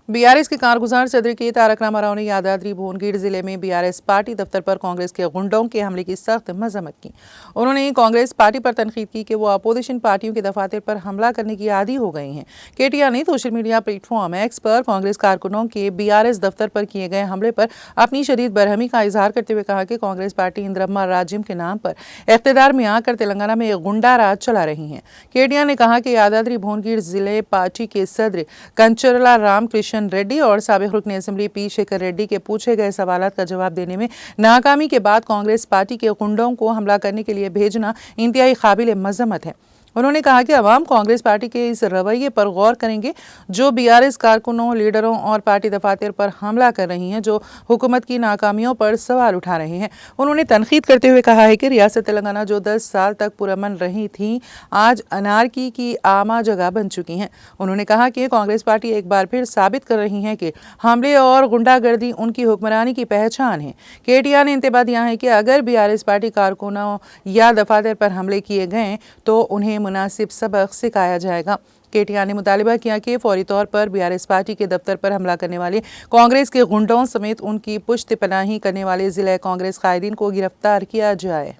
BRS के कारगुजार सदर के तारक रामाराव ने यादाद्री भुवनगिर जिले में बीआरएस पार्टी दफ्तर पर कांग्रेस के गुंडों के हमले की सख्त मजम्मत की। उन्होंने कांग्रेस पार्टी पर तनकीद की कि वो अपोजिशन पार्टियों के दफातर पर हमला करने की आदी हो गई हैं। केटीआर ने सोशल मीडिया प्लेटफॉर्म एक्स पर कांग्रेस कारकुनों के बीआरएस दफ्तर पर किए गए हमले पर अपनी शदीद बरहमी का इजहार करते हुए कहा कि कांग्रेस पार्टी इंदिरम्मा राज्यम के नाम पर इख्तिदार में आकर तेलंगाना में एक गुंडा राज चला रही है। केटीआर ने कहा कि यादाद्री भुवनगिर जिले पार्टी के सदर कंचरला रामकृष्ण रेड्डी और साबिक रुकन असेंबली पी शेखर रेड्डी के पूछे गए सवालात का जवाब देने में नाकामी के बाद कांग्रेस पार्टी के गुंडों को हमला करने के लिए भेजना इंतहाई काबिल मजम्मत है। उन्होंने कहा कि अवाम कांग्रेस पार्टी के इस रवैये पर गौर करेंगे जो बीआरएस कारकुनों, लीडरों और पार्टी दफातर पर हमला कर रही हैं, जो हुकूमत की नाकामियों पर सवाल उठा रहे हैं। उन्होंने तनकीद करते हुए कहा है कि रियासत तेलंगाना जो 10 साल तक पुरअमन रही थी, आज अनारकी की आमा जगह बन चुकी हैं। उन्होंने कहा कि कांग्रेस पार्टी एक बार फिर साबित कर रही है कि हमले और गुंडागर्दी उनकी हुक्मरानी की पहचान है। केटीआर ने इंतबाह दिया है कि अगर बीआरएस पार्टी कारकुनों या दफातर पर हमले किए गए तो उन्हें मुनासिब सबक सिखाया जाएगा। केटीआर ने मुतालिबा किया कि फौरी तौर पर बीआरएस पार्टी के दफ्तर पर हमला करने वाले कांग्रेस के गुंडों समेत उनकी पुश्त पनाही करने वाले जिला कांग्रेस कायदीन को गिरफ्तार किया जाए।